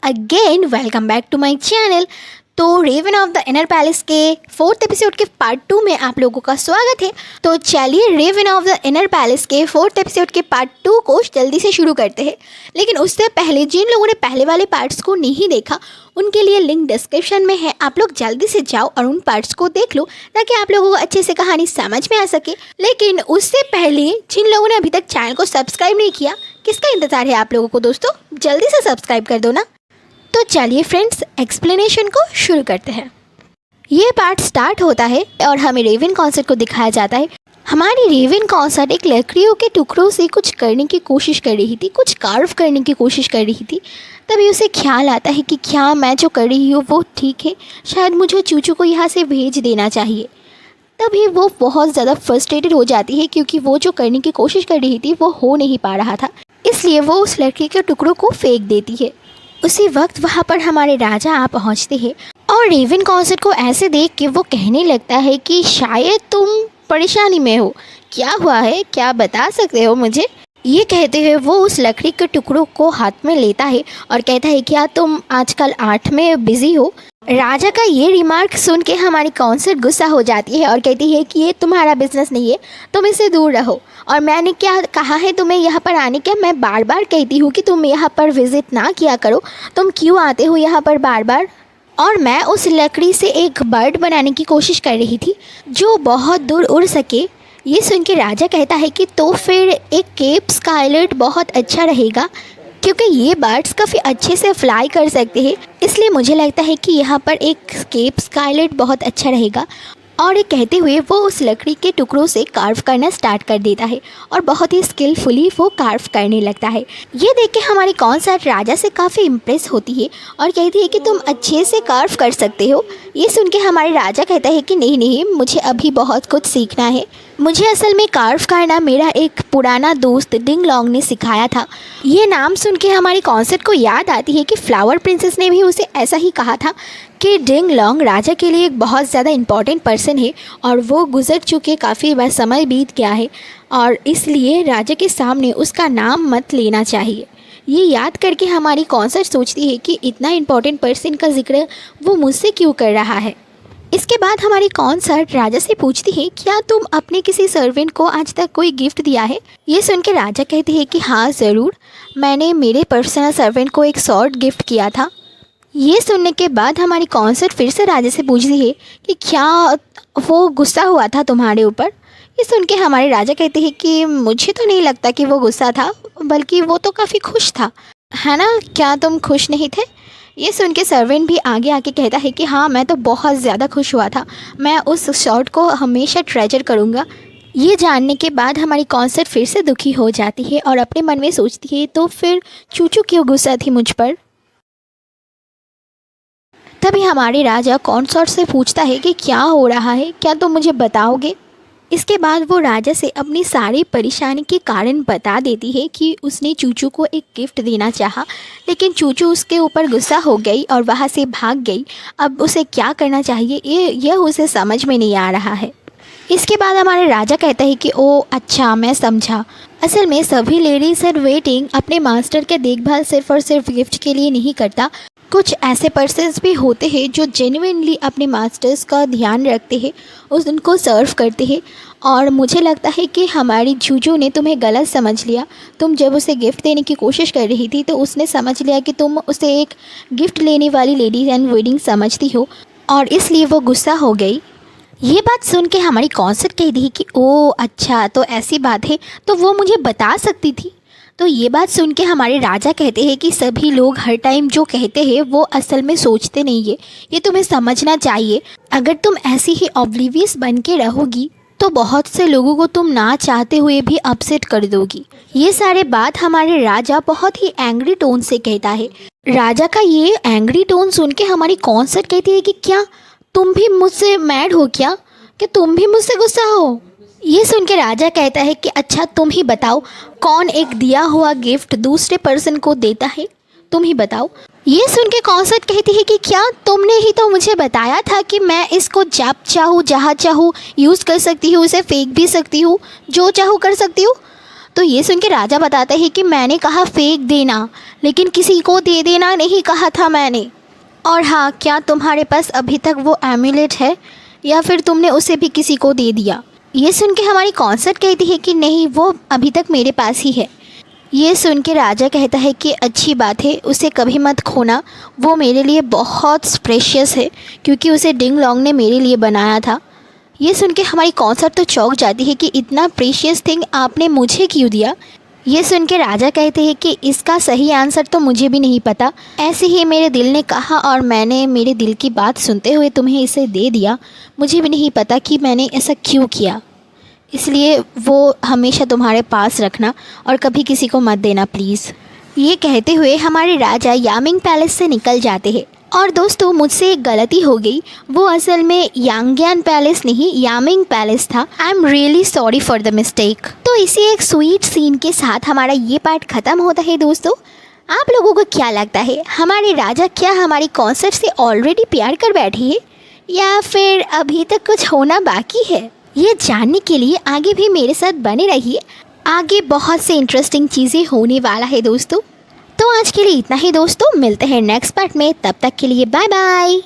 Again welcome back to my channel. तो raven of the inner palace के 4th episode के part 2 में आप लोगों का स्वागत है। तो चलिए Raven of the inner palace के 4th एपिसोड के पार्ट 2 को जल्दी से शुरू करते हैं। लेकिन उससे पहले जिन लोगों ने पहले वाले पार्ट्स को नहीं देखा उनके लिए लिंक डिस्क्रिप्शन में है, आप लोग जल्दी से जाओ और उन पार्ट्स को देख लो ताकि आप लोगों को अच्छे से कहानी समझ में आ सके। लेकिन उससे पहले जिन लोगों ने अभी तक चैनल को सब्सक्राइब नहीं किया, किसका इंतज़ार है आप लोगों को दोस्तों, जल्दी से सब्सक्राइब कर दो ना। तो चलिए फ्रेंड्स, एक्सप्लेनेशन को शुरू करते हैं। ये पार्ट स्टार्ट होता है और हमें रेवन कॉन्सर्ट को दिखाया जाता है। हमारी रेवन कॉन्सर्ट एक लकड़ियों के टुकड़ों से कुछ करने की कोशिश कर रही थी, कुछ कार्व करने की कोशिश कर रही थी। तभी उसे ख्याल आता है कि क्या मैं जो कर रही हूँ वो ठीक है, शायद मुझे चूचू को यहाँ से भेज देना चाहिए। तभी वो बहुत ज़्यादा फ्रस्ट्रेटेड हो जाती है क्योंकि वो जो करने की कोशिश कर रही थी वो हो नहीं पा रहा था, इसलिए वो उस लड़की के टुकड़ों को फेंक देती है। उसी वक्त वहाँ पर हमारे राजा आ पहुँचते हैं और रेवन कॉन्सर्ट को ऐसे देख के वो कहने लगता है कि शायद तुम परेशानी में हो, क्या हुआ है, क्या बता सकते हो मुझे। ये कहते हुए वो उस लकड़ी के टुकड़ों को हाथ में लेता है और कहता है क्या तुम आजकल आर्ट में बिजी हो। राजा का ये रिमार्क सुन के हमारी कॉन्सर्ट गुस्सा हो जाती है और कहती है कि ये तुम्हारा बिजनेस नहीं है, तुम इससे दूर रहो। और मैंने क्या कहा है तुम्हें यहाँ पर आने का, मैं बार बार कहती हूँ कि तुम यहाँ पर विज़िट ना किया करो, तुम क्यों आते हो यहाँ पर बार बार। और मैं उस लकड़ी से एक बर्ड बनाने की कोशिश कर रही थी जो बहुत दूर उड़ सके। ये सुन के राजा कहता है कि तो फिर एक केप स्काईलर्ट बहुत अच्छा रहेगा क्योंकि ये बर्ड्स काफ़ी अच्छे से फ्लाई कर सकते हैं, इसलिए मुझे लगता है कि यहाँ पर एक केप स्काईलर्ट बहुत अच्छा रहेगा। और ये कहते हुए वो उस लकड़ी के टुकड़ों से कार्व करना स्टार्ट कर देता है और बहुत ही स्किलफुली वो कार्व करने लगता है। ये देख के हमारी कॉन्सर्ट राजा से काफ़ी इम्प्रेस होती है और कहती है कि तुम अच्छे से कार्व कर सकते हो। ये सुन के हमारे राजा कहता है कि नहीं नहीं, मुझे अभी बहुत कुछ सीखना है, मुझे असल में कार्व करना मेरा एक पुराना दोस्त डिंग लॉन्ग ने सिखाया था। ये नाम सुन के हमारी कॉन्सर्ट को याद आती है कि फ्लावर प्रिंसेस ने भी उसे ऐसा ही कहा था कि डिंग लॉन्ग राजा के लिए एक बहुत ज़्यादा इम्पॉर्टेंट पर्सन है और वो गुजर चुके काफ़ी बार समय बीत गया है और इसलिए राजा के सामने उसका नाम मत लेना चाहिए। ये याद करके हमारी कॉन्सर्ट सोचती है कि इतना इम्पॉर्टेंट पर्सन का जिक्र वो मुझसे क्यों कर रहा है। इसके बाद हमारी कॉन्सर्ट राजा से पूछती है क्या तुम अपने किसी सर्वेंट को आज तक कोई गिफ्ट दिया है। ये सुन के राजा कहते हैं कि हाँ ज़रूर, मैंने मेरे पर्सनल सर्वेंट को एक शॉर्ट गिफ्ट किया था। ये सुनने के बाद हमारी कॉन्सर्ट फिर से राजा से पूछती है कि क्या वो गुस्सा हुआ था तुम्हारे ऊपर। ये सुन के हमारे राजा कहते हैं कि मुझे तो नहीं लगता कि वो गुस्सा था, बल्कि वो तो काफ़ी खुश था, है ना, क्या तुम खुश नहीं थे। ये सुन के सर्वेंट भी आगे आके कहता है कि हाँ मैं तो बहुत ज़्यादा खुश हुआ था, मैं उस शॉट को हमेशा ट्रेजर करूँगा। ये जानने के बाद हमारी कॉन्सर्ट फिर से दुखी हो जाती है और अपने मन में सोचती है तो फिर चूचू क्यों गुस्सा थी मुझ पर। तभी हमारे राजा कॉन्सर्ट से पूछता है कि क्या हो रहा है, क्या तुम मुझे बताओगे। इसके बाद वो राजा से अपनी सारी परेशानी के कारण बता देती है कि उसने चूचू को एक गिफ्ट देना चाहा, लेकिन चूचू उसके ऊपर गुस्सा हो गई और वहाँ से भाग गई। अब उसे क्या करना चाहिए यह उसे समझ में नहीं आ रहा है। इसके बाद हमारे राजा कहता है कि ओ अच्छा, मैं समझा। असल में सभी लेडीज इन वेटिंग अपने मास्टर के देखभाल सिर्फ और सिर्फ गिफ्ट के लिए नहीं करता, कुछ ऐसे पर्सन्स भी होते हैं जो जेन्युइनली अपने मास्टर्स का ध्यान रखते हैं, उनको सर्व करते हैं। और मुझे लगता है कि हमारी जूजू ने तुम्हें गलत समझ लिया। तुम जब उसे गिफ्ट देने की कोशिश कर रही थी तो उसने समझ लिया कि तुम उसे एक गिफ्ट लेने वाली लेडीज एंड वेडिंग समझती हो और इसलिए वो गुस्सा हो गई। ये बात सुन के हमारी कॉन्सर्ट कहती है कि ओ अच्छा, तो ऐसी बात है, तो वो मुझे बता सकती थी। तो ये बात सुन के हमारे राजा कहते हैं कि सभी लोग हर टाइम जो कहते हैं वो असल में सोचते नहीं है, ये तुम्हें समझना चाहिए। अगर तुम ऐसी ही ऑब्लिवियस बन के रहोगी तो बहुत से लोगों को तुम ना चाहते हुए भी अपसेट कर दोगी। ये सारे बात हमारे राजा बहुत ही एंग्री टोन से कहता है। राजा का ये एंग्री टोन सुन के हमारी कॉन्सर्ट कहती है कि क्या तुम भी मुझसे मैड हो क्या तुम भी मुझसे गुस्सा हो। ये सुन के राजा कहता है कि अच्छा तुम ही बताओ, कौन एक दिया हुआ गिफ्ट दूसरे पर्सन को देता है, तुम ही बताओ। ये सुन के कॉन्सर्ट कहती है कि क्या तुमने ही तो मुझे बताया था कि मैं इसको जब चाहूँ जहाँ चाहूँ यूज़ कर सकती हूँ, इसे फेंक भी सकती हूँ, जो चाहूँ कर सकती हूँ। तो ये सुन के राजा बताता है कि मैंने कहा फेंक देना, लेकिन किसी को दे देना नहीं कहा था मैंने। और हाँ, क्या तुम्हारे पास अभी तक वो एम्यूलेट है या फिर तुमने उसे भी किसी को दे दिया? ये सुन के हमारी कॉन्सर्ट कहती है कि नहीं, वो अभी तक मेरे पास ही है। ये सुन के राजा कहता है कि अच्छी बात है, उसे कभी मत खोना, वो मेरे लिए बहुत प्रेशियस है क्योंकि उसे डिंग लॉन्ग ने मेरे लिए बनाया था। ये सुन के हमारी कॉन्सर्ट तो चौंक जाती है कि इतना प्रेशियस थिंग आपने मुझे क्यों दिया। ये सुन के राजा कहते हैं कि इसका सही आंसर तो मुझे भी नहीं पता, ऐसे ही मेरे दिल ने कहा और मैंने मेरे दिल की बात सुनते हुए तुम्हें इसे दे दिया। मुझे भी नहीं पता कि मैंने ऐसा क्यों किया, इसलिए वो हमेशा तुम्हारे पास रखना और कभी किसी को मत देना प्लीज़। ये कहते हुए हमारे राजा यामिंग पैलेस से निकल जाते हैं। और दोस्तों, मुझसे एक गलती हो गई, वो असल में यांग्यान पैलेस नहीं यामिंग पैलेस था। I am really sorry for the mistake. तो इसी एक स्वीट सीन के साथ हमारा ये पार्ट ख़त्म होता है। दोस्तों, आप लोगों को क्या लगता है, हमारे राजा क्या हमारी कॉन्सर्ट से ऑलरेडी प्यार कर बैठे हैं या फिर अभी तक कुछ होना बाकी है? ये जानने के लिए आगे भी मेरे साथ बने रहिए, आगे बहुत से इंटरेस्टिंग चीज़ें होने वाला है दोस्तों। तो आज के लिए इतना ही दोस्तों, मिलते हैं नेक्स्ट पार्ट में, तब तक के लिए बाय बाय।